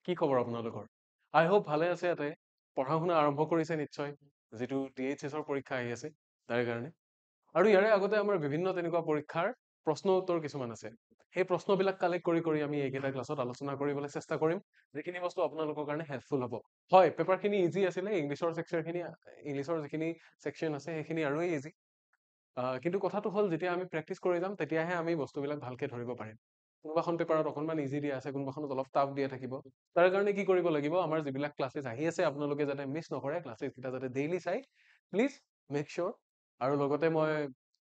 কি খবৰ আপোনালোকৰ? আই হোপ ভালে আছে ইয়াতে। পঢ়া-শুনা আৰম্ভ কৰিছে নিশ্চয়, যিটো DHS ৰ পৰীক্ষা আহি আছে তাৰে কাৰণে। আৰু ইয়াৰে আগতে আমাৰ বিভিন্ন তেনেকুৱা পৰীক্ষাৰ প্ৰশ্ন উত্তৰ কিছুমান আছে। সেই প্ৰশ্নবিলাক কালেক্ট কৰি আমি এইকেইটা ক্লাছত আলোচনা কৰিবলৈ চেষ্টা কৰিম, যিখিনি বস্তু আপোনালোকৰ কাৰণে হেল্পফুল হ'ব। হয়, পেপাৰখিনি ইজি আছিলে, ইংলিছৰ যিখিনি ছেকশ্যন আছে সেইখিনি আৰু ইজি। কিন্তু কথাটো হ'ল যেতিয়া আমি প্ৰেক্টিচ কৰি যাম তেতিয়াহে আমি বস্তুবিলাক ভালকে ধৰিব পাৰিম। কোনোবাখন পেপাৰত অকণমান ইজি দিয়া আছে, কোনোবাখনত অলপ টাফ দিয়া থাকিব। তাৰ কাৰণে কি কৰিব লাগিব, আমাৰ যিবিলাক ক্লাছেছ আহি আছে আপোনালোকে যাতে মিছ নকৰে, ক্লাছেছকেইটা যাতে ডেইলি চাই, প্লিজ মেক শ্যোৰ। আৰু লগতে মই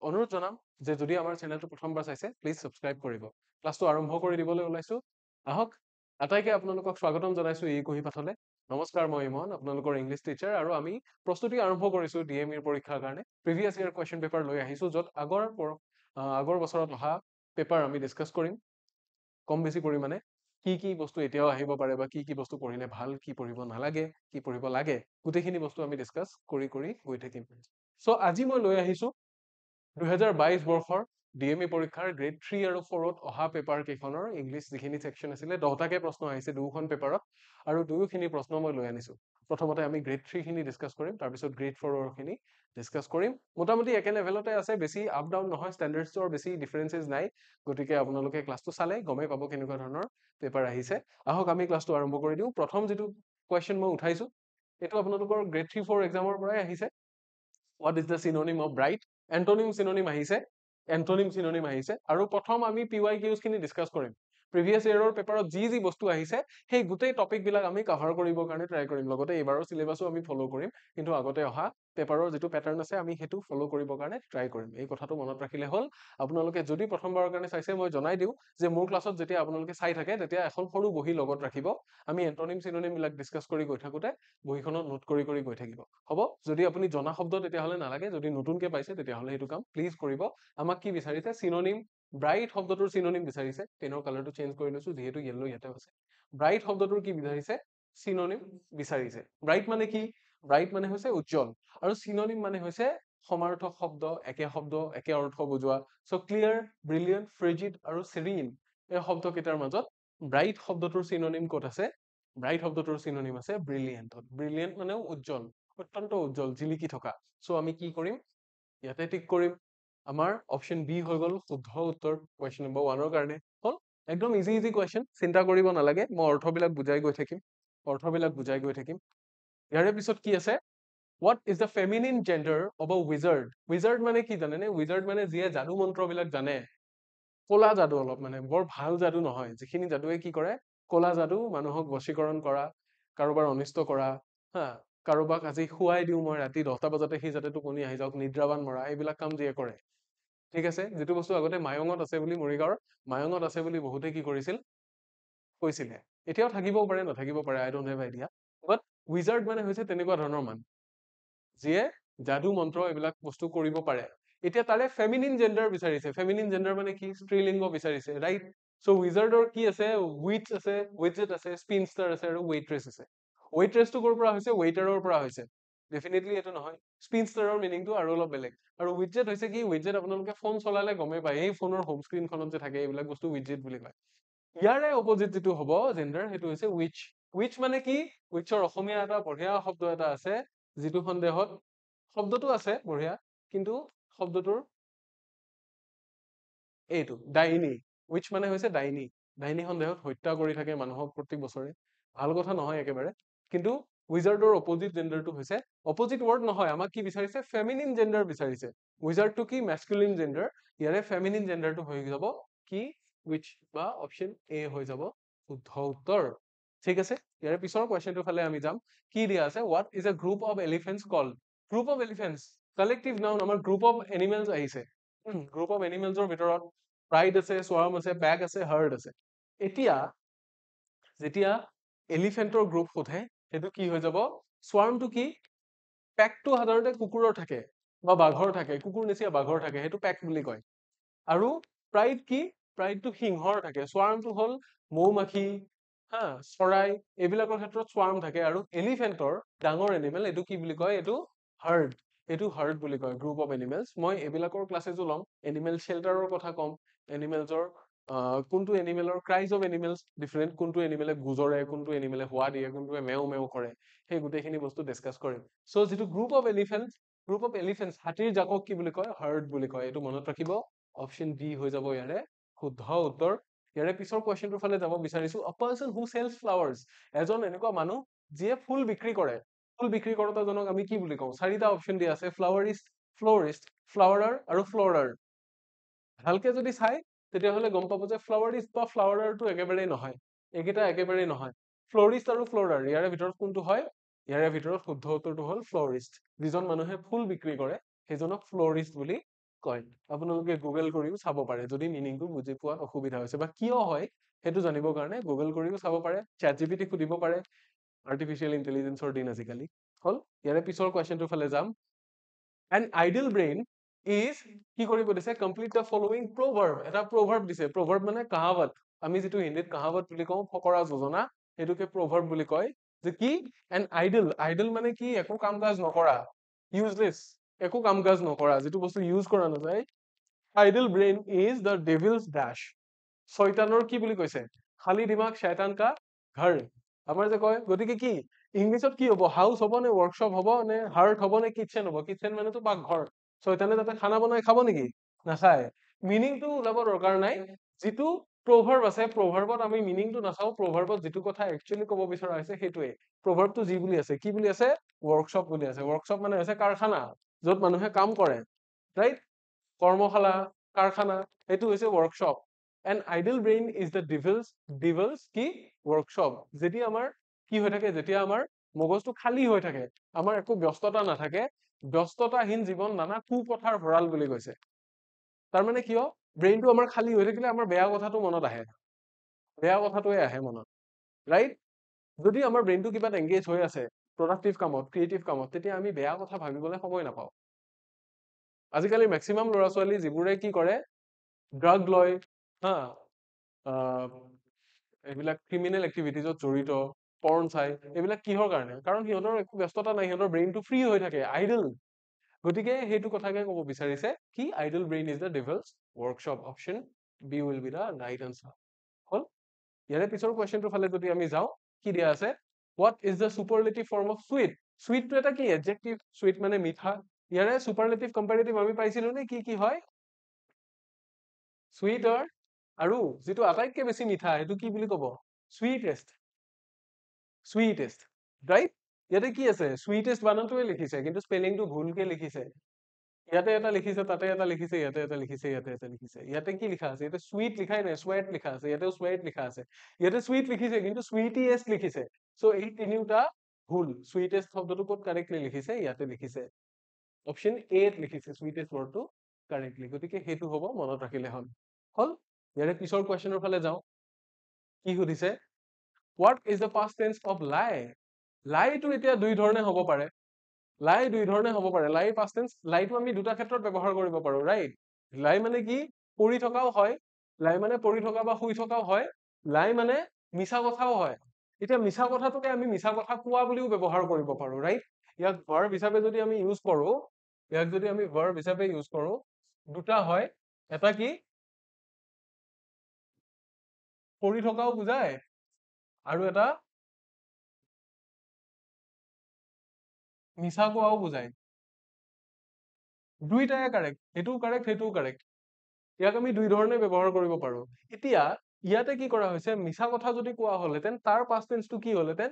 অনুৰোধ জনাম যে যদি আমাৰ চেনেলটো প্ৰথমবাৰ চাইছে প্লিজ ছাবস্ক্ৰাইব কৰিব। ক্লাছটো আৰম্ভ কৰি দিবলৈ ওলাইছো, আহক। আটাইকে আপোনালোকক স্বাগতম জনাইছো এই কুঁহি পাঠলে। নমস্কাৰ, মই ইমন, আপোনালোকৰ ইংলিছ টিচাৰ, আৰু আমি প্ৰস্তুতি আৰম্ভ কৰিছো DME ৰ পৰীক্ষাৰ কাৰণে। প্ৰিভিয়াছ ইয়াৰ কুৱেশ্যন পেপাৰ লৈ আহিছো, য'ত আগৰ বছৰত অহা পেপাৰ আমি ডিছকাছ কৰিম কম বেছি পৰিমাণে। কি বস্তু এতিয়াও আহিব পাৰে বা কি বস্তু পঢ়িলে ভাল, কি পঢ়িব নালাগে, কি পঢ়িব লাগে, গোটেইখিনি বস্তু আমি ডিছকাছ কৰি গৈ থাকিম। চ' আজি মই লৈ আহিছো 2022 বৰ্ষৰ DME পৰীক্ষাৰ গ্ৰেড 3 আৰু 4ত অহা পেপাৰ কেইখনৰ ইংলিছ যিখিনি ছেকশ্যন আছিলে 10টাকে প্ৰশ্ন আহিছে দুয়োখন পেপাৰত, আৰু দুয়োখিনি প্ৰশ্ন মই লৈ আনিছো। প্ৰথমতে আমি গ্ৰেড 3 খিনি ডিছকাছ কৰিম, তাৰপিছত গ্ৰেড 4ৰ খিনি ডিছকাছ কৰিম। মোটামুটি একে লেভেলতে আছে, বেছি আপ ডাউন নহয়, ষ্টেণ্ডাৰ্ডছৰ বেছি ডিফাৰেঞ্চেছ নাই। গতিকে আপোনালোকে ক্লাছটো চালে গমেই পাব কেনেকুৱা ধৰণৰ পেপাৰ আহিছে। আহক আমি ক্লাছটো আৰম্ভ কৰি দিওঁ। প্ৰথম যিটো কুৱেশ্যন মই উঠাইছো এইটো আপোনালোকৰ গ্ৰেড 3-4 এক্সামৰ পৰাই আহিছে। What is the synonym of bright? Antonym synonym আহিছে। আৰু প্ৰথম আমি PYQs খিনি ডিছকাছ কৰিম। প্ৰিভিয়াছ ইয়েৰৰ পেপাৰত যি বস্তু আহিছে সেই গোটেই টপিকবিলাক আমি কভাৰ কৰিবৰ কাৰণে ট্ৰাই কৰিম। লগতে এইবাৰৰ চিলেবাছো আমি ফ'ল' কৰিম, কিন্তু আগতে অহা পেপাৰৰ যিটো পেটাৰ্ণ আছে আমি সেইটো ফ'ল' কৰিবৰ কাৰণে ট্ৰাই কৰিম। এই কথাটো মনত ৰাখিলে হ'ল। আপোনালোকে যদি প্ৰথমবাৰৰ কাৰণে চাইছে মই জনাই দিওঁ যে মোৰ ক্লাছত যেতিয়া আপোনালোকে চাই থাকে তেতিয়া এখন সৰু বহী লগত ৰাখিব। আমি এণ্টনিম চিনোনিম বিলাক ডিছকাছ কৰি গৈ থাকোঁতে বহীখনত নোট কৰি গৈ থাকিব। হ'ব? যদি আপুনি জনা শব্দ তেতিয়াহ'লে নালাগে, যদি নতুনকে পাইছে তেতিয়াহ'লে সেইটো কাম প্লিজ কৰিব। আমাক কি বিচাৰিছে? চিনোনিম, ব্ৰাইট শব্দটোৰ চিনোনিম বিচাৰিছে। পেনৰ কালাৰটো চেঞ্জ কৰি লৈছো যিহেতু য়েল্লো ইয়াতে আছে। ব্ৰাইট শব্দটোৰ কি বিচাৰিছে? চিনোনিম বিচাৰিছে। ব্ৰাইট মানে কি? ব্ৰাইট মানে হৈছে উজ্জ্বল, আৰু চিনোনিম মানে হৈছে সমাৰ্থক শব্দ, একে অৰ্থ বুজোৱা। চ' ক্লিয়াৰ, ব্ৰিলিয়েণ্ট, ফ্ৰিজিড আৰু চেৰিন এই শব্দকেইটাৰ মাজত ব্ৰাইট শব্দটোৰ চিনোনিম ক'ত আছে? ব্ৰাইট শব্দটোৰ চিনোনিম আছে ব্ৰিলিয়েণ্টত। ব্ৰিলিয়েণ্ট মানে উজ্জ্বল, অত্যন্ত উজ্জ্বল, জিলিকি থকা। চ' আমি কি কৰিম? ইয়াতে টিক কৰিম। আমাৰ অপশ্যন বি হৈ গ'ল শুদ্ধ উত্তৰ কুৱেশ্যন নম্বৰ 1ৰ কাৰণে। হ'ল? একদম ইজি কুৱেশ্যন, চিন্তা কৰিব নালাগে। মই অৰ্থবিলাক বুজাই গৈ থাকিম। ইয়াৰে পিছত কি আছে? What is the feminine gender of a wizard? Wizard মানে কি জানেনে? Wizard মানে যিয়ে যাদু মন্ত্ৰবিলাক জানে। কলা যাদু, অলপ মানে বৰ ভাল যাদু নহয়। যিখিনি যাদুৱে কি কৰে? কলা যাদু, মানুহক বশীকৰণ কৰা, কাৰোবাৰ অনিষ্ট কৰা, হা, কাৰোবাক আজি শুৱাই দিওঁ মই ৰাতি 10টা বজাতে সি যাতে টোপনি আহি যাওক, নিদ্ৰাবান মৰা, এইবিলাক কাম যিয়ে কৰে। ঠিক আছে? যিটো বস্তু আগতে মায়ঙত আছে বুলি, মৰিগাঁৱৰ মায়ঙত আছে বুলি বহুতে কি কৰিছিল? কৈছিলে। এতিয়াও থাকিবও পাৰে, নাথাকিব পাৰে, I don't have idea. But wizard মানে হৈছে তেনেকুৱা ধৰণৰ মানুহ যিয়ে যাদু মন্ত্ৰ এইবিলাক বস্তু কৰিব পাৰে। এতিয়া তাৰে ফেমিনিন জেণ্ডাৰ বিচাৰিছে। ফেমিনিন জেণ্ডাৰ মানে কি? স্ত্ৰীলিংগ বিচাৰিছে, ৰাইট? চ' উইজাৰ্ডৰ কি আছে? উইটছ আছে, উইটজেট আছে, স্পিনষ্টাৰ আছে আৰু ৱেইট্ৰেছ আছে। ৱেইট্ৰেছটো ক'ৰ পৰা হৈছে? ৱেইটাৰৰ পৰা হৈছে। ডেফিনেটলি এইটো নহয়। স্পিনষ্টাৰৰ মিনিংটো আৰু অলপ বেলেগ। আৰু উইটজেট হৈছে কি? উইটজেট আপোনালোকে ফোন চলালে গমেই পায়, এই ফোনৰ হোম স্ক্ৰীনখনত যে থাকে এইবিলাক বস্তু উইটজেট বুলি কয়। ইয়াৰে অপজিট যিটো হ'ব জেণ্ডাৰ, সেইটো হৈছে উইচ। উইচ মানে কি? উইচৰ অসমীয়া এটা বঢ়িয়া শব্দ এটা আছে, যিটো সন্দেহত শব্দটো আছে বঢ়িয়া, কিন্তু শব্দটোৰ এইটো ডাইনী। উইচ মানে হৈছে ডাইনী। ডাইনী সন্দেহত হত্যা কৰি থাকে মানুহক প্ৰতি বছৰে। ভাল কথা নহয় একেবাৰে। কিন্তু উইজাৰ্ডৰ অপজিট জেণ্ডাৰটো হৈছে, অপজিট ৱৰ্ড নহয়, আমাক কি বিচাৰিছে? ফেমিনিন জেণ্ডাৰ বিচাৰিছে। উইজাৰ্ডটো কি? Masculine gender. ইয়াৰে ফেমিনিন জেণ্ডাৰটো হৈ যাব কি? উইচ, বা অপশ্যন এ হৈ যাব শুদ্ধ উত্তৰ। ঠিক আছে? ইয়াৰে পিছৰ কুৱেশ্যনটোৰ ফালে আমি যাম। কি দিয়া আছে? What is a group of elephants called? Group of elephants, collective noun, আমাৰ গ্ৰুপ অফ এনিমেলছ আহিছে। গ্ৰুপ অফ এনিমেলছৰ ভিতৰত প্ৰাইড আছে, সোৱাৰ্ম আছে, পেক আছে, হাৰ্ড আছে। এতিয়া যেতিয়া এলিফেণ্টৰ গ্ৰুপ সোধে সেইটো কি হৈ যাব? সোৱাৰ্মটো কি? পেকটো সাধাৰণতে কুকুৰৰ থাকে বা বাঘৰ থাকে, কুকুৰ নিচিনা বাঘৰ থাকে, সেইটো পেক বুলি কয়। আৰু প্ৰাইড কি? প্ৰাইডটো সিংহৰ থাকে। সোৱাৰ্মটো হ'ল মৌমাখি, হা, চৰাই, এইবিলাকৰ ক্ষেত্ৰত সোৱাৰ্ম থাকে। আৰু এলিফেণ্টৰ ডাঙৰ এনিমেল, এইটো কি বুলি কয়? এইটো হাৰ্ড। এইটো হাৰ্ড বুলি কয়, গ্ৰুপ অফ এনিমেলছ। মই এইবিলাকৰ ক্লাছেছো ল'ম, এনিমেল শ্বেল্টাৰৰ কথা ক'ম, এনিমেলছৰ কোনটো এনিমেলৰ ক্ৰাইজ অফ এনিমেলছ ডিফাৰেণ্ট, কোনটো এনিমেলে গুজৰে, কোনটো এনিমেলে হোৱা দিয়ে, কোনটোৱে মেও মেও কৰে, সেই গোটেইখিনি বস্তু ডিছকাছ কৰিম। চ' যিটো গ্ৰুপ অফ এলিফেণ্টছ হাতীৰ জাকক কি বুলি কয়? হাৰ্ড বুলি কয়। এইটো মনত ৰাখিব। অপশ্যন ডি হৈ যাব ইয়াৰে শুদ্ধ উত্তৰ। ইয়াৰে পিছৰ কুৱেশ্যনটোৰ ফালে যাব বিচাৰিছো। আ পাৰ্চন হু চেলছ ফ্লাৱাৰ্ছ, এজন এনেকুৱা মানুহ যিয়ে ফুল বিক্ৰী কৰে। ফুল বিক্ৰী কৰোতাজনক আমি কি বুলি কওঁ? চাৰিটা অপশ্যন দিয়া আছে, ফ্লাৱাৰিষ্ট, ফ্লৰিষ্ট, ফ্লাৱাৰাৰ আৰু ফ্লৰাৰ। ভালকে যদি চাই তেতিয়াহ'লে গম পাব যে ফ্লাৱাৰিষ্ট বা ফ্লাৱাৰাৰটো একেবাৰেই নহয়, এইকেইটা একেবাৰেই নহয়। ফ্লৰিষ্ট আৰু ফ্লৰাৰ ইয়াৰে ভিতৰত কোনটো হয়? ইয়াৰে ভিতৰত শুদ্ধ উত্তৰটো হ'ল ফ্লৰিষ্ট। যিজন মানুহে ফুল বিক্ৰী কৰে সেইজনক ফ্লৰিষ্ট বুলি কয়। আপোনালোকে গুগল কৰিও চাব পাৰে যদি মিনিংটো বুজি পোৱাত অসুবিধা হৈছে বা কিয় হয় সেইটো জানিবৰ কাৰণে গুগল কৰিও চাব পাৰে, ChatGPT সুধিব পাৰে। আৰ্টিফিচিয়েল ইণ্টেলিজেন্সৰ দিন আজিকালি। হ'ল, ইয়াৰে পিছৰ কুৱেশ্যনটোৰ ফালে যাম। An idle brain is কি কৰিব দিছে? Complete the following proverb. এটা proverb দিছে। proverb মানে কাহাৱত। আমি যিটো হিন্দীত কাহাৱত বুলি কওঁ, ফকৰা যোজনা, সেইটোকে proverb বুলি কয়। যে কি? An idle মানে কি? একো কাম কাজ নকৰা, useless, একো কাম কাজ নকৰা, যিটো বস্তু ইউজ কৰা নাযায়। Idle brain is the devil's dash. শয়তানৰ কি বুলি কৈছে? খালি দিমাগ শয়তান কা ঘৰ। আমাৰ যে কয়, গতিকে কি ইংলিছত কি হ'ব? হাউচ হ'ব নে ৱৰ্কশ্বপ হ'ব নে হাৰ্ট হ'ব নে কিটচেন হ'ব? কিটচেন মানেতো পাকঘৰ। শয়তানে তাতে খানা বনাই খাব নেকি? নাখায়। মিনিংটো ওলাব দৰকাৰ নাই। যিটো প্ৰভাৰ্ব আছে, প্ৰভাৰ্বত আমি মিনিংটো নাচাওঁ, প্ৰভাৰ্বত যিটো কথা একচুৱেলি ক'ব বিচৰা হৈছে সেইটোৱে। প্ৰভাৰ্বটো যি বুলি আছে, কি বুলি আছে? ৱৰ্কশ্বপ বুলি আছে। ৱৰ্কশ্বপ মানে হৈছে কাৰখানা, য'ত মানুহে কাম কৰে, ৰাইট? কৰ্মশালা, কাৰখানা, সেইটো হৈছে workshop. An idle brain is the devil's কি? ৱৰ্কশ্বপ। যেতিয়া আমাৰ কি হৈ থাকে? যেতিয়া আমাৰ মগজটো খালী হৈ থাকে, আমাৰ একো ব্যস্ততা নাথাকে, ব্যস্ততাহীন জীৱন নানা কুপথাৰ ভঁৰাল বুলি কৈছে। তাৰমানে কিয়? ব্ৰেইনটো আমাৰ খালী হৈ থাকিলে আমাৰ বেয়া কথাটো মনত আহে, বেয়া কথাটোৱে আহে মনত, ৰাইট? যদি আমাৰ ব্ৰেইনটো কিবাত এংগেজ হৈ আছে, প্ৰডাক্টিভ কামত, ক্ৰিয়েটিভ কামত, তেতিয়া আমি বেয়া কথা ভাবিবলৈ সময় নাপাওঁ। আজিকালি মেক্সিমাম ল'ৰা ছোৱালী যিবোৰে কি কৰে? ড্ৰাগ লয়, হা, এইবিলাক ক্ৰিমিনেল এক্টিভিটিজত জড়িত, পৰ্ণ চাই, এইবিলাক কিহৰ কাৰণে? কাৰণ সিহঁতৰ একো ব্যস্ততা নাই, সিহঁতৰ ব্ৰেইনটো ফ্ৰী হৈ থাকে, আইডল। গতিকে সেইটো কথাকে ক'ব বিচাৰিছে কি? Idle brain is the devil's workshop. Option B will be the right answer. হ'ল, ইয়াৰে পিছৰ কুৱেশ্যনটোৰ ফালে যদি আমি যাওঁ, কি দিয়া আছে? What is the superlative form of sweet? সুইটটো এটা কি? এডজেক্টিভ। সুইট মানে মিঠা। ইয়াৰে সুপাৰলেটিভ কম্পাৰেটিভ আমি পাইছিলো নে? কি কি হয়? সুইটাৰ আৰু যিটো আটাইতকৈ বেছি মিঠা সেইটো কি বুলি ক'ব? সুইটেষ্ট। সুইটেষ্ট, ৰাইট? ইয়াতে কি আছে? সুইটেষ্ট বানানটোৱে লিখিছে কিন্তু স্পেলিংটো ভুলকে লিখিছে। ইয়াতে এটা লিখিছে, তাতে এটা লিখিছে, ইয়াতে এটা লিখিছে, ইয়াতে এটা লিখিছে। ইয়াতে কি লিখা আছে? ইয়াতে সুইট লিখাই নাই, সোৱেট লিখা আছে। ইয়াতেও সোৱেট লিখা আছে। ইয়াতে সুইট লিখিছে কিন্তু সুইটিয়েষ্ট লিখিছে। চ' এই তিনিওটা ভুল। সুইটেষ্ট শব্দটো ক'ত কাৰেক্টলি লিখিছে? ইয়াতে লিখিছে। অপশ্যন এত লিখিছে সুইটেষ্ট ৱৰ্ডটো কাৰেক্টলি। গতিকে সেইটো হ'ব, মনত ৰাখিলে হ'ল। হ'ল, ইয়াৰে পিছৰ কুৱেশ্যনৰ ফালে যাওঁ। কি সুধিছে? What is the past tense of lie? লাইটো এতিয়া দুই ধৰণে হ'ব পাৰে। লাই দুই ধৰণে হ'ব পাৰে। লাই পাষ্ট টেন্স, লাইটো আমি দুটা ক্ষেত্ৰত ব্যৱহাৰ কৰিব পাৰো, ৰাইট? লাই মানে কি? পঢ়ি থকাও হয়। লাই মানে পঢ়ি থকা বা শুই থকাও হয়। লাই মানে মিছা কথাও হয়। এতিয়া মিছা কথাটোকে আমি মিছা কথা কোৱা বুলিও ব্যৱহাৰ কৰিব পাৰো, ৰাইট? ইয়াক ভাৰ্ব হিচাপে যদি আমি ইউজ কৰো, ইয়াক যদি আমি ভাৰ্ব হিচাপে ইউজ কৰো, দুটা হয়। এটা কি? পঢ়ি থকাও বুজায় আৰু এটা মিছা কোৱাও বুজায়। দুইটাই কাৰেক্ট, সেইটোও কাৰেক্ট, সেইটোও কাৰেক্ট। ইয়াক আমি দুই ধৰণে ব্যৱহাৰ কৰিব পাৰো। এতিয়া ইয়াতে কি কৰা হৈছে? মিছা কথা যদি কোৱা হলহেঁতেন তাৰ পাষ্ট টেন্সটো কি হলহেঁতেন?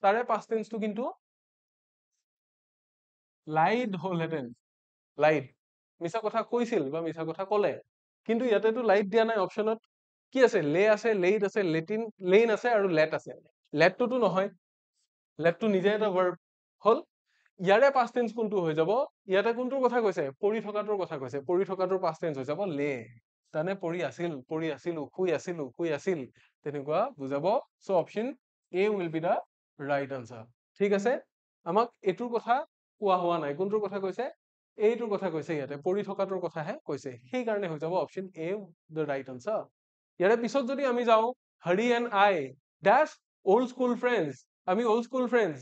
তাৰে পাষ্ট টেন্সটো কিন্তু লাইড হলহেঁতেন। লাইড, মিছা কথা কৈছিল বা মিছা কথা কলে। কিন্তু ইয়াতেতো লাইট দিয়া নাই। অপশ্যনত কি আছে? লে আছে, লেইট আছে, লেইন আছে আৰু লেট আছে। লেটটোতো নহয়, লেটটো নিজে এটা ভাৰ্ব। হ'ল, ইয়াৰে পাষ্ট টেন্স কোনটো হৈ যাব? ইয়াতে কোনটোৰ কথা কৈছে? পঢ়ি থকাটোৰ কথা কৈছে। পঢ়ি থকাটোৰ পাষ্ট টেন্স হৈ যাব লে। তানে পঢ়ি আছিল, পঢ়ি আছিলো, শুই আছিলো, শুই আছিল, তেনেকুৱা বুজাব। So' option A will be the right answer. ঠিক আছে, আমাক এইটোৰ কথা কোৱা হোৱা নাই। কোনটোৰ কথা কৈছে? এইটোৰ কথা কৈছে। ইয়াতে পঢ়ি থকাটোৰ কথাহে কৈছে, সেইকাৰণে হৈ যাব option A the right answer. ইয়াৰে পিছত যদি আমি যাওঁ, Hari and I dash old school friends. আমি অল্ড স্কুল ফ্ৰেণ্ডছ,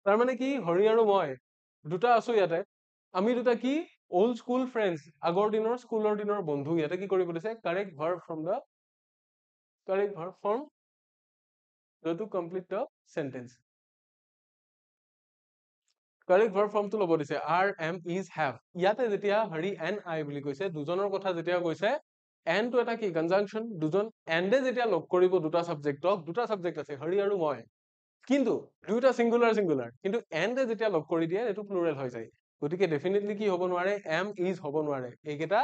তাৰমানে কি? হৰি আৰু মই দুটা আছো ইয়াতে। আমি দুটা কি? old school friends, আগৰ দিনৰ স্কুলৰ দিনৰ বন্ধু। ইয়াতে কি কৰিব দিছে? Correct verb from the correct verb form to complete the sentence. Correct verb form to ল'ব দিছে are, am, is, have. ইয়াতে যেতিয়া হৰি and I বুলি কৈছে, দুজনৰ কথা যেতিয়া কৈছে, and to এটা কি conjunction, দুজন and যেতিয়া লগ কৰিব দুটা subjectক, দুটা subject আছে হৰি আৰু মই, কিন্তু দুইটা singular singular, কিন্তু and যেতিয়া লগ কৰি দিয়ে এইটো plural হৈ যায়। গতিকে definitely কি হ'ব নোৱাৰে? am, is হ'ব নোৱাৰে। এইকেইটা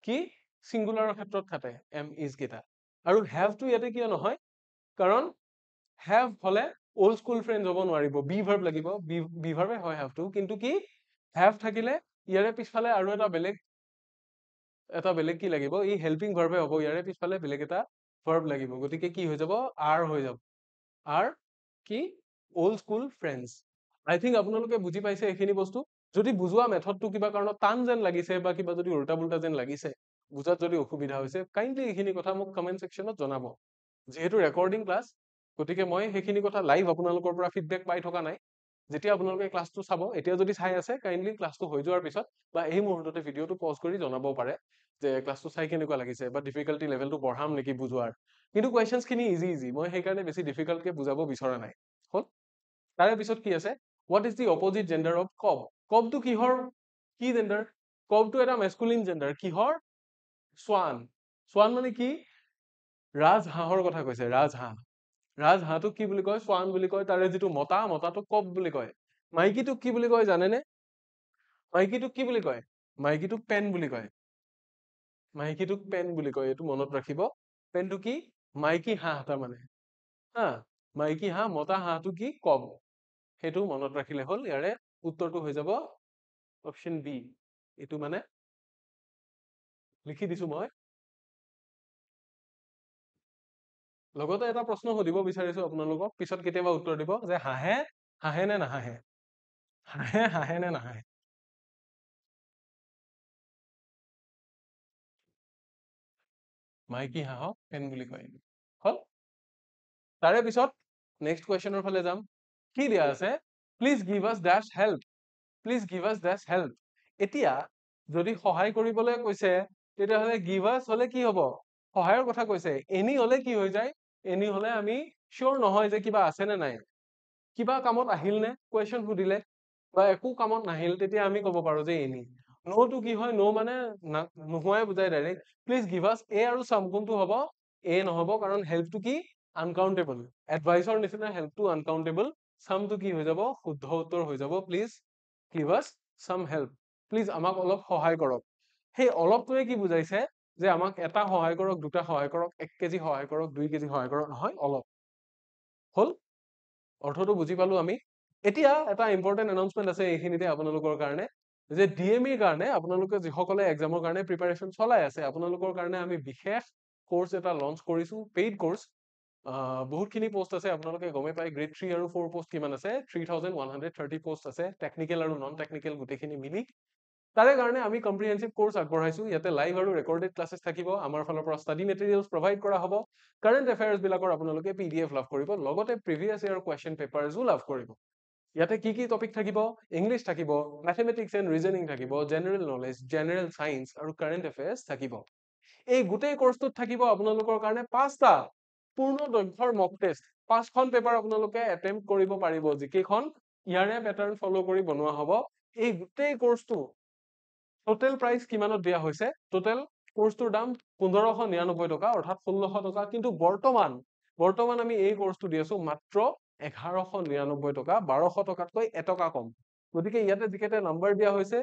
কি singular ক্ষেত্ৰত খাটে am, is কেইটা। আৰু have to ইয়াতে কিয় নহয়? কাৰণ have হলে old school friends হ'ব নোৱাৰিব, be verb লাগিব, be verb হয় have to, কিন্তু কি have থাকিলে ইয়াৰে পিছফালে আৰু এটা বেলেগ কি লাগিব? ই helping verb হ'ব, ইয়াৰে পিছফালে বেলেগ এটা verb লাগিব। গতিকে কি হৈ যাব? are হৈ যাব। are কি old school friends। I think আপোনালোকে বুজি পাইছে এইখিনি বস্তু। যদি বুজোৱা মেথডটো কিবা কাৰণত টান যেন লাগিছে বা কিবা যদি উল্টা পুল্টা যেন লাগিছে, বুজাত যদি অসুবিধা হৈছে, কাইণ্ডলি এইখিনি কথা মোক কমেন্ট সেকশ্যনত জনাব। যিহেতু ৰেকৰ্ডিং ক্লাছ, গতিকে মই সেইখিনি কথা লাইভ আপোনালোকৰ পৰা ফিডবেক পাই থকা নাই। যেতিয়া আপোনালোকে ক্লাছটো চাব, এতিয়া যদি চাই আছে কাইণ্ডলি ক্লাছটো হৈ যোৱাৰ পিছত বা এই মুহূৰ্ততে ভিডিঅ'টো পজ কৰি জনাব পাৰে যে ক্লাছটো চাই কেনেকুৱা লাগিছে বা ডিফিকাল্টি লেভেলটো বঢ়াম নেকি বুজোৱাৰ। কিন্তু কুৱেশ্যনছ খিনি ইজি ইজি, মই সেইকাৰণে বেছি ডিফিকাল্টকে বুজাব বিচৰা নাই। হ'ল? তাৰে পিছত কি আছে? What is the opposite gender of কব? কবটো কিহৰ কি জেণ্ডাৰ? কবটো এটা মেস্কুলিন জেণ্ডাৰ। কিহৰ? স্ৱান। স্ৱান মানে কি? ৰাজহাঁহৰ কথা কৈছে, ৰাজহাঁহ। ৰাজহাঁহটোক কি বুলি কয়? স্ৱান বুলি কয়। তাৰে যিটো মতাটোক কব বুলি কয়। মাইকীটোক কি বুলি কয় জানেনে? মাইকীটোক কি বুলি কয়? মাইকীটোক পেন বুলি কয়। মাইকীটোক পেন বুলি কয়, এইটো মনত ৰাখিব। পেনটো কি? মাইকী হাঁহ তাৰমানে। হা, মাইকী হাঁহ, মতা হাঁহটো কি? কব। সেইটো মনত ৰাখিলে হ'ল। ইয়াৰে উত্তৰটো হৈ যাব অপশ্যন বি। এইটো মানে লিখি দিছো মই। লগতে এটা প্ৰশ্ন সুধিব বিচাৰিছো আপোনালোকক, পিছত কেতিয়াবা উত্তৰ দিব যে হাঁহে হাঁহে নে নাহাঁহে? হাঁহে হাঁহে নে নাহাঁহে? মাইকী হাঁহক পেন বুলি কয়। হ'ল? তাৰে পিছত নেক্সট কুৱেশ্যনৰ ফালে যাম। কি দিয়া আছে? প্লিজ গিভ আছ ডেছ হেল্প। প্লিজ গিভ আছ ডেছ হেল্প। এতিয়া যদি সহায় কৰিবলৈ কৈছে, তেতিয়াহ'লে গিভ আছ হলে কি হ'ব? সহায়ৰ কথা কৈছে। এনি হলে কি হৈ যায়? এনি হলে আমি চিয়ৰ নহয় যে কিবা আছে নে নাই। কিবা কামত আহিল নে কুৱেশ্যন সুধিলে, বা একো কামত নাহিল, তেতিয়া আমি ক'ব পাৰো যে এনি। নোটো কি হয়? নো মানে নোহোৱাই বুজাই ডাইৰেক্ট। প্লিজ গিভ আছ এ আৰু চাম, কোনটো হ'ব? এ নহব, কাৰণ হেল্পটো কি? আনকাউন্টেবল। এডভাইচৰ নিচিনা হেল্পটো আনকাউন্টেবল। চামটো কি হৈ যাব? শুদ্ধ উত্তৰ হৈ যাব। প্লিজ গিভ আছ চাম হেল্প। প্লিজ আমাক অলপ সহায় কৰক। সেই অলপটোৱে কি বুজাইছে? যে আমাক এটা সহায় কৰক, দুটা সহায় কৰক, 1 কেজি সহায় কৰক, 2 কেজি সহায় কৰক, নহয়, অলপ। হ'ল? অৰ্থটো বুজি পালো আমি। এতিয়া এটা ইম্পৰ্টেণ্ট এনাউন্সমেন্ট আছে এইখিনিতে আপোনালোকৰ কাৰণে, যে ডিএমইৰ কাৰণে আপোনালোকে যিসকলে এক্সামৰ কাৰণে প্ৰিপাৰেচন চলাই আছে, আপোনালোকৰ কাৰণে আমি বিশেষ কোৰ্স এটা লঞ্চ কৰিছো, পেইড কোৰ্স। বহুতখিনি পোষ্ট আছে, আপোনালোকে গমে পায় গ্ৰেড 3 আৰু 4 পোষ্ট কিমান আছে। 3130 পোষ্ট আছে, টেকনিকেল আৰু নন টেকনিকেল গোটেইখিনি মিলি। তাৰে কাৰণে আমি কম্প্ৰিহেনচিভ কোৰ্স আগবঢ়াইছো। ইয়াতে লাইভ আৰু ৰেকৰ্ডেড ক্লাसेছ থাকিব। আমাৰ ফালৰ পৰা ষ্টাডি মেটেৰিয়েলছ প্ৰভাইড কৰা হ'ব। কাৰেণ্ট এফেয়াৰ্ছ বিলাকৰ আপোনালোকে PDF লাভ কৰিব, লগতে প্ৰিভিয়াছ ইয়াৰ কুৱেশ্যন পেপাৰছো লাভ কৰিব। ইয়াতে কি কি টপিক থাকিব? ইংলিছ থাকিব, মেথমেটিক্স এণ্ড ৰিজনিং থাকিব, জেনেৰেল নলেজ, জেনেৰেল সায়েন্স আৰু কাৰেণ্ট এফেয়াৰ্ছ থাকিব। এই গোটেই কোৰ্সটোত থাকিব আপোনালোকৰ কাৰণে 5টা পূৰ্ণ দৈৰ্ঘ্যৰ মক টেষ্ট। 5খন পেপাৰ আপোনালোকে এটেম্প্ট কৰিব পাৰিব, যিকেইখন ইয়াৰে পেটাৰ্ণ ফলো কৰি বনোৱা হ'ব। এই গোটেই কোৰ্সটো টোটেল প্ৰাইচ কিমানত দিয়া হৈছে? টোটেল কোৰ্সটোৰ দাম 1599 টকা, অৰ্থাৎ 1600 টকা। কিন্তু বৰ্তমান আমি এই কোৰ্সটো দি আছো মাত্ৰ 1199 টকা, 1200 টকাতকৈ এটকা কম। গতিকে ইয়াতে যিকেইটা নাম্বাৰ দিয়া হৈছে,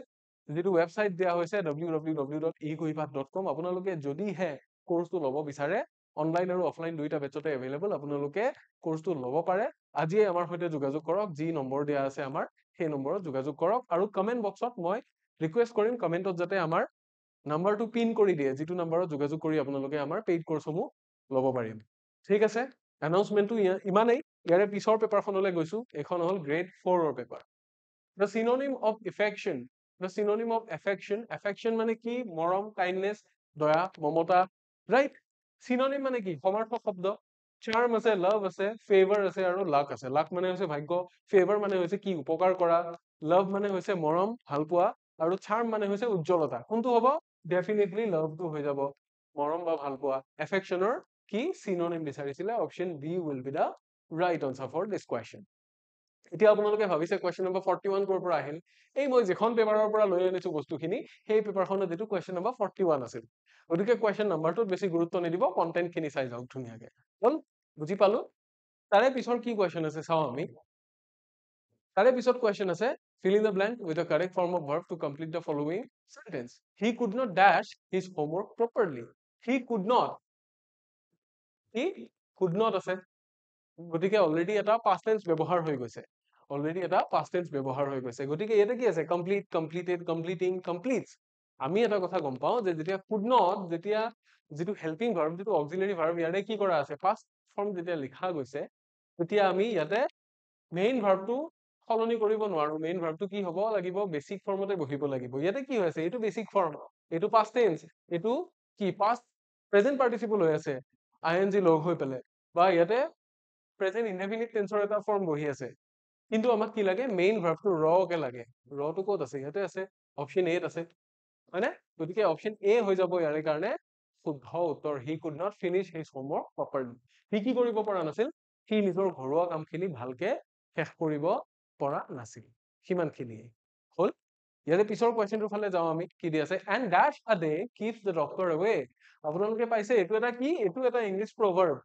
যিটো ৱেবছাইট দিয়া হৈছে www.equipath.com, আপোনালোকে যদিহে কোৰ্সটো ল'ব বিচাৰে, অনলাইন আৰু অফলাইন দুইটা বেচতে এভেইলেবল, আপোনালোকে কোৰ্সটো ল'ব পাৰে। আজিয়ে আমাৰ সৈতে যোগাযোগ কৰক, যি নম্বৰ দিয়া আছে আমাৰ সেই নম্বৰত যোগাযোগ কৰক। আৰু কমেন্ট বক্সত মই ৰিকুৱেষ্ট কৰিম কমেন্টত যাতে আমাৰ নাম্বাৰটো পিন কৰি দিয়ে, যিটো নাম্বাৰত যোগাযোগ কৰি আপোনালোকে আমাৰ পেইড কোৰ্সসমূহ ল'ব পাৰিম। ঠিক আছে, এনাউন্সমেন্টটো ইমানেই। ইয়াৰে পিছৰ পেপাৰখনলৈ গৈছো। এখন হ'ল গ্ৰেড 4ৰ paper. The synonym of affection. The synonym of affection. Affection মানে কি? মৰম, কাইণ্ডনেছ, দয়া, মমতা, ৰাইট? চিনোনিম মানে কি? সমাৰ্থক শব্দ। চাৰ্ম আছে, লাভ আছে, ফেভাৰ আছে আৰু লাক আছে। লাক মানে হৈছে ভাগ্য, ফেভাৰ মানে হৈছে কি? উপকাৰ কৰা, লাভ মানে হৈছে মৰম, ভাল পোৱা, আৰু charm মানে হৈছে উজ্জ্বলতা কোনটো হ'ব definitely love টো হৈ যাব মৰম বা ভাল পোৱা affectionৰ কি synonym বিচাৰিছিলে option B will be the right answer for this question এতিয়া আপোনালোকে ভাবিছে question number 41 কৰ পৰা আহিল এই মই যিখন পেপাৰৰ পৰা লৈ আনিছো বস্তুখিনি সেই পেপাৰখনত যেটো question number 41 আছিল গতিকে question numberটোত বেছি গুৰুত্ব নিদিব কন্টেন্ট খিনি চাই যাওক ধুনীয়াকে হল বুজি পালো তাৰে পিছৰ কি question আছে চাও আমি তাৰে পিছত question আছে fill in the blank with the correct form of verb to complete the following sentence he could not dash his homework properly he could not he could not আছে গতিকে অলৰেডি এটা past tense ব্যৱহাৰ হৈ গৈছে already এটা past tense ব্যৱহাৰ হৈ গৈছে গতিকে ইয়াতে কি আছে complete completed completing completes আমি এটা কথা গম পাও যে যেতিয়া could not যেতিয়া যেটো helping verb যেটো auxiliary verb ইয়াৰে কি কৰা আছে past form যেতিয়া লিখা গৈছে তেতিয়া আমি ইয়াতে main verb টো সলনি কৰিব নোৱাৰো main verb টো কি হ'ব লাগিব basic formতে বহিব লাগিব ইয়াতে কি হৈছে এটো basic form এটো past tense এটো কি past present participle হৈ আছে ing লগ হৈ পেলে বা ইয়াতে present indefinite tenseৰ এটা form বহি আছে কিন্তু আমাক কি লাগে main verb টো raw কে লাগে raw টো ক'ত আছে ইয়াতে আছে option A ত আছে হয়নে গতিকে option A হৈ যাব ইয়াৰে কাৰণে শুদ্ধ উত্তৰ he could not finish his homework properly সি কি কৰিব পৰা নাছিল সি নিজৰ ঘৰুৱা কামখিনি ভালকে শেষ কৰিব পৰা নাছিল সিমানখিনিয়ে হল ইয়াৰে পিছৰ কোৱেশ্চনটোৰ ফালে যাও আমি কি দি আছে and dash a day keeps the doctor away আপোনালোকে পাইছে এটো এটা কি এটো এটা ইংলিশ proverb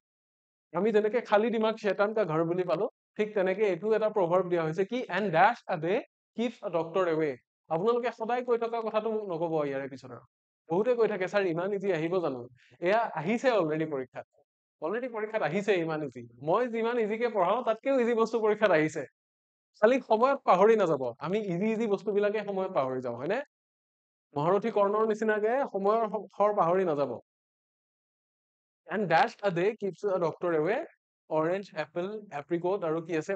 আমি যেনেকে খালি দিমাগ শয়তান কা ঘৰ বুলি পালো ঠিক তেনেকে এটো এটা proverb দিয়া হৈছে কি and dash a day keeps a doctor away আপোনালোকে সদায় কৈ থকা কথাটো মোক নকব ইয়াৰে পিছৰ বহুতে কৈ থাকে স্যাৰ ইমান ইজি আহিব জানো এয়া আহিছে অলৰেডি পৰীক্ষাত আহিছে ইমান ইজি মই যিমান ইজিকে পঢ়াও তাতকেও ইজি বস্তু পৰীক্ষাত আহিছে খালি সময়ত পাহৰি নাযাব আমি ইজি বস্তুবিলাকে সময়ত পাহৰি যাও হয়নে মহাৰথী কৰ্ণৰ নিচিনাকে সময়ৰ খৰ পাহৰি নাযাব and dash a day keeps a doctor away orange apple apricot আৰু কি আছে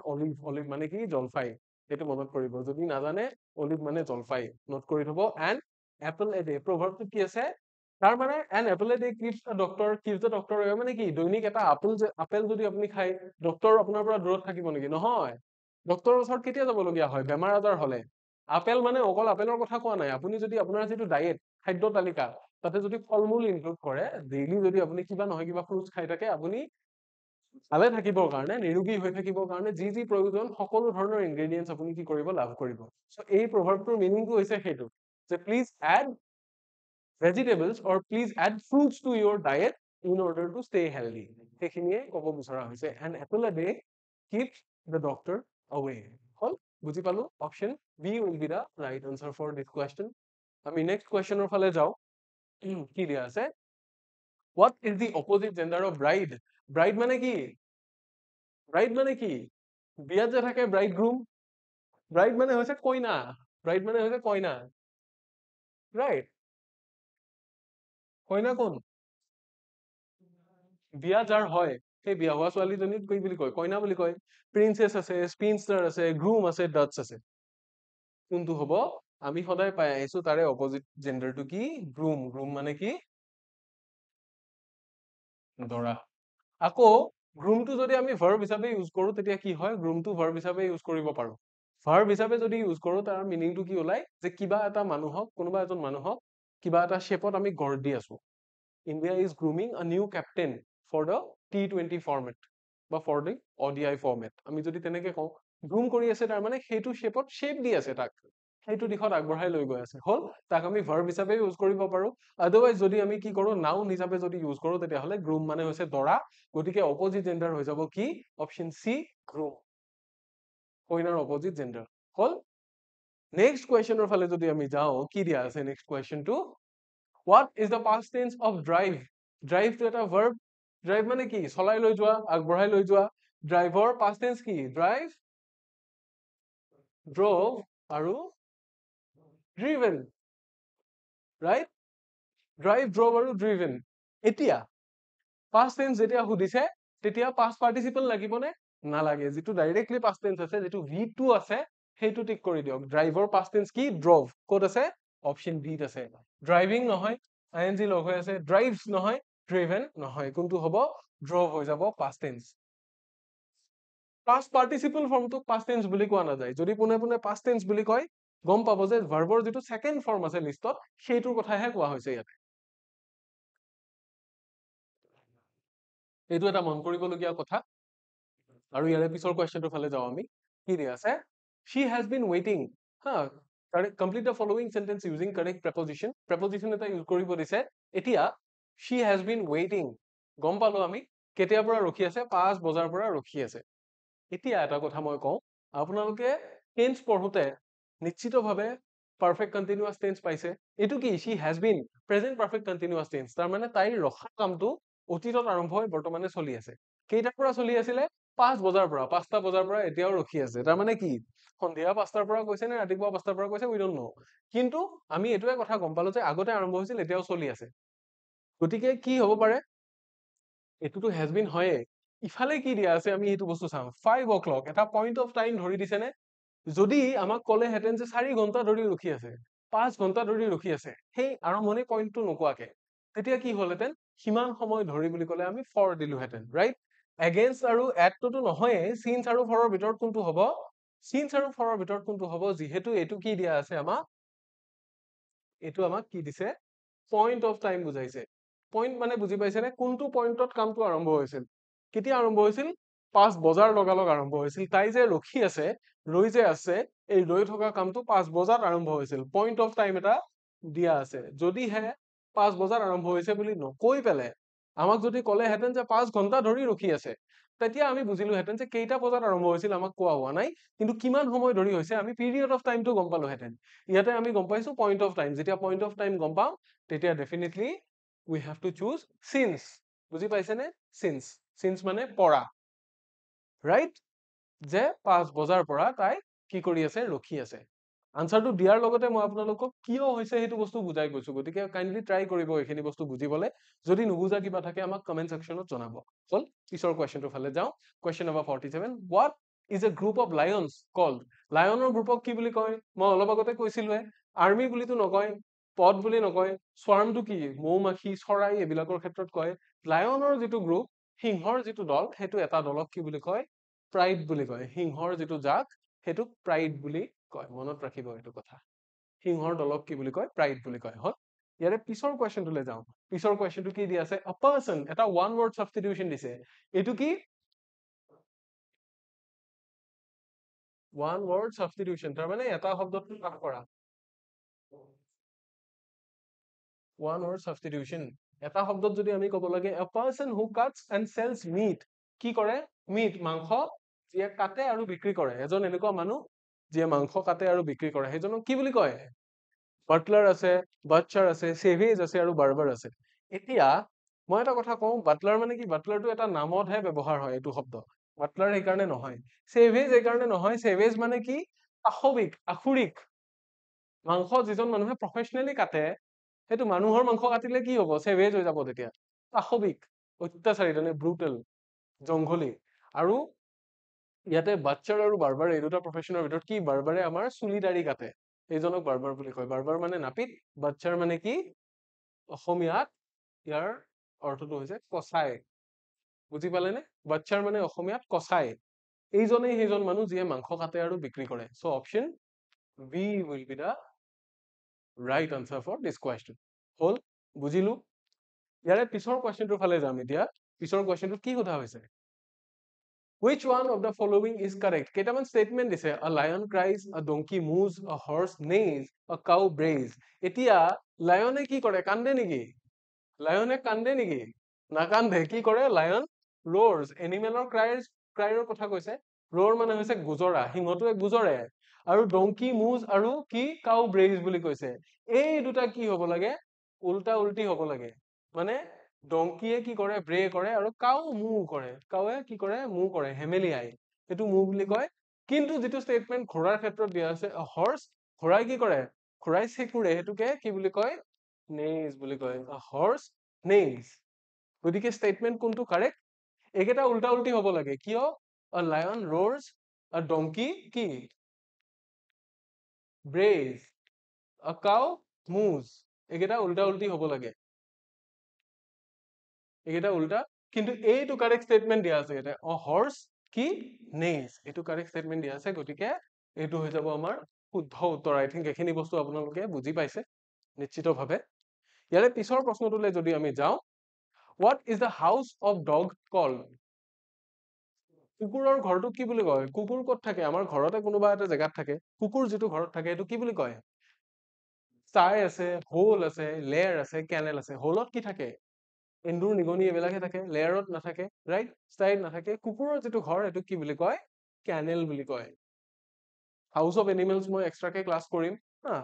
olive মানে কি জলফাই এটো মনত কৰিব যদি নাজানে olive মানে জলফাই নোট কৰি থব and apple a day proverb টো কি আছে তাৰ মানে an apple a day keeps the doctor away মানে কি দৈনিক এটা আপেল যদি আপুনি খায় ডক্টৰ আপোনাৰ পৰা দূৰত থাকিব নেকি নহয় ডক্টৰৰ ওচৰত কেতিয়া যাব লগিয়া হয় বেমাৰ আজাৰ হলে আপেল মানে অকল আপেলৰ কথা কোৱা নাই আপুনি যদি আপোনাৰ যেটো ডায়েট খাদ্য তালিকা তাতে যদি ফলমূল ইনক্লুড কৰে ডেইলি যদি আপুনি কিবা নহয় কিবা ফ্ৰুটস খাই থাকে আপুনি ভালে থাকিবৰ কাৰণে নিৰোগী হৈ থাকিবৰ কাৰণে যি যি প্ৰয়োজন সকলো ধৰণৰ ইনগ্ৰেডিয়েন্টস আপুনি কি কৰিব লাভ কৰিব সো এই প্ৰভাৱটোৰ মিনিংটো হৈছে হেতু যে please add vegetables or please add fruits to your diet in order to stay healthy সেইখিনিয়ে ক'ব বিচৰা হৈছে and apple a day keeps the doctor away হল বুজি পালো option B will be the right answer for this question আমি next question ৰ ফালে যাও কি দিয়া আছে what is the opposite gender of bride মানে কি বিয়াত যে থাকে bride মানে হৈছে কইনা right কইনা কোন বিয়া যাৰ হয় সেই বিয়া হোৱা ছোৱালীজনীক কি বুলি কয় কইনা বুলি কয় প্ৰিন্সেছ আছে স্পিনষ্টাৰ আছে গ্ৰুম আছে ডাটছ আছে কোনটো হ'ব আমি সদায় পাই আহিছো তাৰে অপোজিট জেন্ডাৰটো কি গ্ৰুম মানে কি দৰা আকৌ গ্ৰুমটো যদি আমি ভাৰ্ব হিচাপে ইউজ কৰো তেতিয়া কি হয় গ্ৰুমটো ভাৰ্ব হিচাপে ইউজ কৰিব পাৰো ভাৰ্ব হিচাপে যদি ইউজ কৰো তাৰ মিনিংটো কি ওলাই যে কিবা এটা মানুহক কোনোবা এজন মানুহক কিবা এটা শেপত আমি গঢ় দি আছো India is grooming a new captain for the T20 format বা for the ODI format আমি যদি তেনেকে কওঁ গ্ৰুম কৰি আছে তাৰ মানে সেইটো শেপত শেপ দি আছে তাক সেইটো দিশত আগবঢ়াই লৈ গৈ আছে হল তাক আমি ভাৰ্ব হিচাপে ইউজ কৰিব পাৰো আদাৰৱাইজ যদি আমি কি কৰো নাউন হিচাপে যদি ইউজ কৰো তেতিয়া হলে গ্ৰুম মানে হৈছে দৰা গতিকে অপোজিট জেন্ডাৰ হৈ যাব কি অপচন সি গ্ৰুম কইনাৰ অপোজিট জেন্ডাৰ হল নেক্সট কোৱেশ্চনৰ ফালে যদি আমি যাও কি দিয়া আছে next কোৱেশ্চনটো what is the past tense of drive drive to এটা verb drive মানে কি চলাই লৈ যোৱা আগবঢ়াই লৈ যোৱা driver past tense কি drive drove আৰু driven right drive drove আৰু driven এতিয়া past tense যেতিয়া সুধিছে তেতিয়া past participle লাগিবনে নালাগে যেটো ডাইৰেক্টলি past tense আছে যেটো v2 আছে সেইটো টিক কৰি দিয়ক driver past tense কি drove ক'ত আছে অপচন বি ত আছে ড্ৰাইভিং নহয় ing লগ হৈ আছে drives নহয় driven নহয় কোনটো হ'ব drove হৈ যাব past tense past participle formটোক past tense বুলি কোৱা নাযায় যদি পোনে পোনে past tense বুলি কয় গম পাব যে ভাৰ্বৰ যিটো সেকেন্ড ফৰ্ম আছে লিষ্টত সেইটোৰ কথাহে কোৱা হৈছে ইয়াতে এইটো এটা মন কৰিবলগীয়া কথা আৰু ইয়াৰে পিছৰ কোৱেশ্চনটোৰ ফালে যাওঁ আমি কি দিয়া আছে she has been waiting হা complete the following sentence using correct preposition এটা ইউজ কৰিব দিছে এতিয়া she has been waiting গম পালো আমি কেতিয়াৰ পৰা ৰখি আছে 5 বজাৰ পৰা ৰখি আছে এতিয়া এটা কথা মই কওঁ আপোনালোকে টেন্স পঢ়োতে নিশ্চিতভাৱে পাৰফেক্ট কন্টিনিউয়াস টেন্স পাইছে এটো কি she has been present perfect continuous tense তাৰ মানে তাইৰ ৰখা কামটো অতীতত আৰম্ভ হৈ বৰ্তমানে চলি আছে কেইটাৰ পৰা চলি আছিলে 5 বজাৰ পৰা 5টা বজাৰ পৰা এতিয়াও ৰখি আছে তাৰ মানে কি সন্ধিয়া 5টাৰ পৰা কৈছে নে ৰাতিপুৱা 5টাৰ পৰা কৈছে উই ডোন্ট নো কিন্তু আমি এটোৱে কথা গম পালো যে আগতে আৰম্ভ হৈছিল এতিয়াও চলি আছে গতিকে কি হ'ব পাৰে এটোটো has been হয়ে ইফালে কি দিয়া আছে আমি এইটো বস্তু চাম 5 o'clock এটা পইণ্ট অফ টাইম ধৰি দিছে নে যদি আমাক ক'লে হেতেন যে 4 ঘণ্টা ধৰি ৰখি আছে 5 ঘণ্টা ধৰি ৰখি আছে সেই আৰম্ভণি পইণ্টটো নোকোৱাকে তেতিয়া কি হ'লহেতেন সিমান সময় ধৰি বুলি ক'লে আমি ফৰ দিলোহেতেন ৰাইট এগেইনষ্ট আৰু এটটোতো নহয়ে সিন্স আৰু ফৰৰ ভিতৰত কোনটো হ'ব সিন্স আৰু ফৰৰ ভিতৰত কোনটো হ'ব যিহেতু এটো কি দিয়া আছে আমাক এটো আমাক কি দিছে পইণ্ট অফ টাইম বুজাইছে পইণ্ট মানে বুজি পাইছে নে কোনটো পইণ্টত কামটো আৰম্ভ হৈছিল কেতিয়া আৰম্ভ হৈছিল 5 বজাৰ লগালগ আৰম্ভ হৈছিল তাই যে ৰখি আছে ৰৈ যে আছে এই ৰৈ থকা কামটো 5 বজাত আৰম্ভ হৈছিল পইণ্ট অফ টাইম এটা দিয়া আছে যদিহে 5 বজাত আৰম্ভ হৈছে বুলি নকৈ পেলে আমাক যদি ক'লে হেতেন যে 5 ঘণ্টা ধৰি ৰখি আছে তেতিয়া আমি বুজিলো হেতেন যে কেইটা বজাত আৰম্ভ হৈছিল আমাক কোৱা হোৱা নাই কিন্তু কিমান সময় ধৰি হৈছে আমি পিৰিয়ড অফ টাইমটো গম পালো হেতেন ইয়াতে আমি গম পাইছো পইণ্ট অফ টাইম যেতিয়া পইণ্ট অফ টাইম গম পাম তেতিয়া definitely we have to choose since বুজি পাইছে নে since মানে পৰা ৰাইট যে 5 বজাৰ পৰা তাই কি কৰি আছে ৰখি আছে আনসাৰটো দিয়াৰ লগতে মই আপোনালোকক কিয় হৈছে সেইটো বস্তু বুজাই গৈছো গতিকে কাইন্ডলি ট্ৰাই কৰিব এইখিনি বস্তু বুজিবলে যদি নুবুজা কিবা থাকে আমাক কমেন্ট সেকশনত জনাব হল পিছৰ কোৱেশ্চনটো ফালে যাও question number 47 what is a group of lions called লায়নৰ গ্ৰুপক কি বুলি কয় মই অলপ আগতে কৈছিলুৱে আৰ্মি বুলিতো নকয় পদ বুলি নকয় স্বাৰ্মটো কি মৌমাখি চৰাই এবিলাকৰ ক্ষেত্ৰত কয় লায়নৰ যিটো গ্ৰুপ সিংহৰ যিটো দল হেতু এটা দলক কি বুলি কয় প্ৰাইড বুলি কয় সিংহৰ যিটো জাক হেতুক প্ৰাইড বুলি কয় মনত ৰাখিব এইটো কথা সিংহৰ দলক কি বুলি কয় প্ৰাইড বুলি কয় হল ইয়াৰে পিছৰ কোৱেশ্চনটোলে যাও পিছৰ কোৱেশ্চনটো কি দি আছে a person এটা ওৱান ওয়াৰ্ড সাবস্টিটিউশন দিছে এটো কি ওৱান ওয়াৰ্ড সাবস্টিটিউশন তাৰ মানে এটা শব্দটো কাট কৰা ওৱান ওয়াৰ্ড সাবস্টিটিউশন এটা শব্দত যদি আমি ক'ব লাগে a person who cuts and sells meat কি কৰে meat মাংস যিয়ে কাটে আৰু বিক্ৰী কৰে এজন এনেকুৱা মানুহ যিয়ে মাংস কাটে আৰু বিক্ৰী কৰে হেজনক কি বুলি কয় বাটলাৰ আছে বাটচাৰ আছে সেভেজ আছে আৰু বাৰ্বাৰ আছে এতিয়া মই এটা কথা কওঁ বাটলাৰ মানে কি বাটলাৰটো এটা নামতহে ব্যৱহাৰ হয় এইটো শব্দ বাটলাৰ এই কাৰণে নহয় সেভেজ এই কাৰণে নহয় সেভেজ মানে কি আখুৰিক মাংস যিজন মানুহে প্ৰফেশনালি কাটে হেতু মানুহৰ মাংস কাটিলে কি হ'ব সেভেজ হৈ যাব তেতিয়া পাশবিক অত্যাচাৰী মানে ব্ৰুটেল জংঘলী আৰু ইয়াতে বাটচাৰ আৰু বাৰ্বাৰ এই দুটা প্ৰফেশনৰ ভিতৰত কি বাৰ্বাৰে আমাৰ চুলি দাড়ি কাটে এইজনক বাৰ্বাৰ বুলি কয় বাৰ্বাৰ মানে নাপিত বাটচাৰ মানে কি অসমীয়াত ইয়াৰ অৰ্থটো হৈছে কসাই বুজি পালে নে বাটচাৰ মানে অসমীয়াত কসাই এইজনেই সেইজন মানুহ যিয়ে মাংস কাটে আৰু বিক্ৰী কৰে so option B will be the right answer for this question হল বুজিলু ইয়াৰে পিছৰ কোৱেশ্চনটোৰ ফালে যাম এতিয়া পিছৰ কোৱেশ্চনটো কি কথা হৈছে which one of the following is correct কেইটামান statement দিছে a lion cries a donkey moves a horse neighs a cow brays এতিয়া লায়নে কি কৰে কান্দে নেকি লায়নে কান্দে নেকি নাকান্দে কি কৰে লায়ন roars এনিমেলৰ ক্ৰাইৰ কথা কৈছে roar মানে হৈছে গুজৰা সিংহটোৱে গুজৰে আৰু ডংকি মুজ আৰু কি কাউ ব্ৰেজ বুলি কৈছে এই দুটা কি হ'ব লাগে উল্টা উল্টি হ'ব লাগে মানে ডংকিয়ে কি কৰে ব্ৰে কৰে আৰু কাউ মু কৰে কাউয়ে কি কৰে মু কৰে হেমেলিয়াই এটো মু বুলি কয় কিন্তু যেটো স্টেটমেন্ট ঘোঁৰাৰ ক্ষেত্ৰত দিয়া আছে হৰ্স ঘোঁৰাই কি কৰে ঘোঁৰাই চেকুৰে হেতুকে কি বুলি কয় নেইজ বুলি কয় হৰ্স নেইজ গতিকে স্টেটমেন্ট কোনটো কাৰেক্ট একেটা উল্টা উল্টি হ'ব লাগে কিয় a lion roars a donkey কি brays a cow moves একেটা উল্টা উল্টি হ'ব লাগে একেটা উল্টা কিন্তু এইটো কারেক্ট স্টেটমেন্ট দিয়া আছে এটা a horse কি নেইজ এইটো কারেক্ট স্টেটমেন্ট দিয়া আছে গতিকে এইটো হৈ যাব আমাৰ শুদ্ধ উত্তৰ। আই থিংক এইখিনি বস্তু আপোনালোকে বুজি পাইছে নিশ্চিতভাৱে। ইয়াৰে পিছৰ প্ৰশ্নটোলৈ যদি আমি যাওঁ, what is the house of dog called? কুকুৰৰ ঘৰটো কি বুলি কয়? কুকুৰ ক'ত থাকে? আমাৰ ঘৰতে কোনোবা এটা জেগাত থাকে। কুকুৰ যিটো ঘৰত থাকে সেইটো কি বুলি কয়? চাই আছে, হোল আছে, লেয়াৰ আছে, কেনেল আছে। হোলত কি থাকে? এন্দুৰ, নিগনি এইবিলাকে থাকে। লেয়াৰত নাথাকে, ৰাইট? ষ্টাইত নাথাকে। কুকুৰৰ যিটো ঘৰ সেইটো কি বুলি কয়? কেনেল বুলি কয়। হাউচ অফ এনিমেলছ মই এক্সট্ৰাকে ক্লাছ কৰিম হা।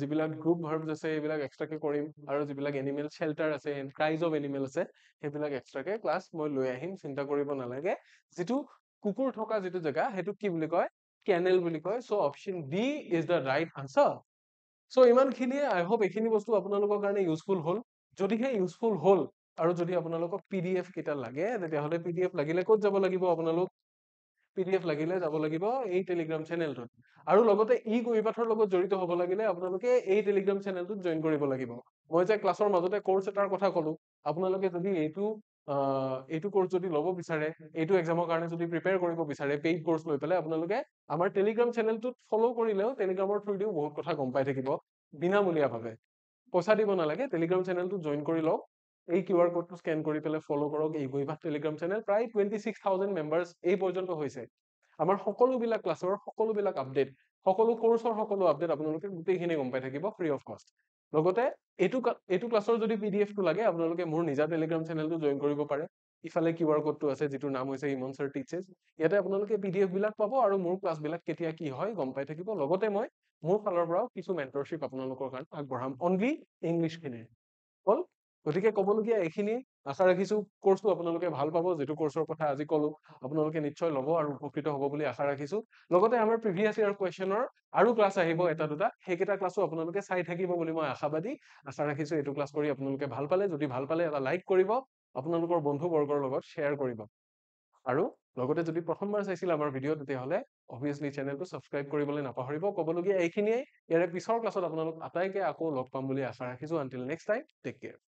যিবিলাক গ্ৰুপ ভাৰ্বছ আছে এইবিলাক এক্সট্ৰাকে কৰিম, আৰু যিবিলাক এনিমেল শ্বেল্টাৰ আছে, ক্ৰাইজ অফ এনিমেল আছে, সেইবিলাক এক্সট্ৰাকে ক্লাছ মই লৈ আহিম, চিন্তা কৰিব নালাগে। যিটো কুকুৰ থকা যিটো জেগা সেইটোক কি বুলি কয়? কেনেল বুলি কয়। So' option D is the right answer. So' ইমানখিনিয়ে, আই হোপ এইখিনি বস্তু আপোনালোকৰ কাৰণে ইউজফুল হ'ল। যদিহে ইউজফুল হ'ল আৰু যদি আপোনালোকক PDF কেইটা লাগে, তেতিয়াহ'লে PDF লাগিলে ক'ত যাব লাগিব আপোনালোক? PDF লাগিলে যাব লাগিব এই টেলিগ্ৰাম চেনেলটোত। আৰু লগতে ই গৰিপাঠৰ লগত জড়িত হ'ব লাগিলে আপোনালোকে এই টেলিগ্ৰাম চেনেলটোত জইন কৰিব লাগিব। মই যে ক্লাছৰ মাজতে কোৰ্চ এটাৰ কথা ক'লো, আপোনালোকে যদি এইটো কোৰ্চ যদি ল'ব বিচাৰে, এইটো এক্সামৰ কাৰণে যদি প্ৰিপেয়াৰ কৰিব বিচাৰে, পেইড কোৰ্চ লৈ পেলাই, আপোনালোকে আমাৰ টেলিগ্ৰাম চেনেলটোত ফ'ল' কৰিলেও টেলিগ্ৰামৰ থ্ৰুদিও বহুত কথা গম পাই থাকিব বিনামূলীয়াভাৱে। পইচা দিব নালাগে, টেলিগ্ৰাম চেনেলটোত জইন কৰি লওক। এই QR কোডটো স্কেন কৰি পেলাই ফ'ল' কৰক এই গৰিপাঠ টেলিগ্ৰাম চেনেল। প্ৰায় 26,000 মেম্বাৰ্ছ এই পৰ্যন্ত হৈছে। আমাৰ সকলোবিলাক ক্লাছৰ সকলোবিলাক আপডেট, সকলো কোৰ্চৰ সকলো আপডেট আপোনালোকে গোটেইখিনি গম পাই থাকিব ফ্ৰী অফ কষ্ট। লগতে এইটো ক্লাছৰ যদি PDF টো লাগে, আপোনালোকে মোৰ নিজা টেলিগ্ৰাম চেনেলটো জইন কৰিব পাৰে। ইফালে QR কোডটো আছে, যিটোৰ নাম হৈছে ইমন ছাৰ টিচেছ। ইয়াতে আপোনালোকে PDF বিলাক পাব আৰু মোৰ ক্লাছবিলাক কেতিয়া কি হয় গম পাই থাকিব। লগতে মই মোৰ ফালৰ পৰাও কিছু মেন্টৰশ্বিপ আপোনালোকৰ কাৰণে আগবঢ়াম, অনলি ইংলিছখিনিৰ। হ'ল? গতিকে ক'বলগীয়া এইখিনি। আশা ৰাখিছো কোৰ্চটো আপোনালোকে ভাল পাব। যিটো কোৰ্চৰ কথা আজি ক'লো আপোনালোকে নিশ্চয় ল'ব আৰু উপকৃত হ'ব বুলি আশা ৰাখিছো। লগতে আমাৰ প্ৰিভিয়াছ ইয়াৰ কুৱেশ্যনৰ আৰু ক্লাছ আহিব এটা দুটা, সেইকেইটা ক্লাছো আপোনালোকে চাই থাকিব বুলি মই আশাবাদী। আশা ৰাখিছো এইটো ক্লাছ কৰি আপোনালোকে ভাল পালে। যদি ভাল পালে এটা লাইক কৰিব, আপোনালোকৰ বন্ধু বৰ্গৰ লগত শ্বেয়াৰ কৰিব। আৰু লগতে যদি প্ৰথমবাৰ চাইছিল আমাৰ ভিডিঅ', তেতিয়াহ'লে অবভিয়াছলি চেনেলটো ছাবস্ক্ৰাইব কৰিবলৈ নাপাহৰিব। ক'বলগীয়া এইখিনিয়ে। ইয়াৰে পিছৰ ক্লাছত আপোনালোক আটাইকে আকৌ লগ পাম বুলি আশা ৰাখিছো। Until next time, take care.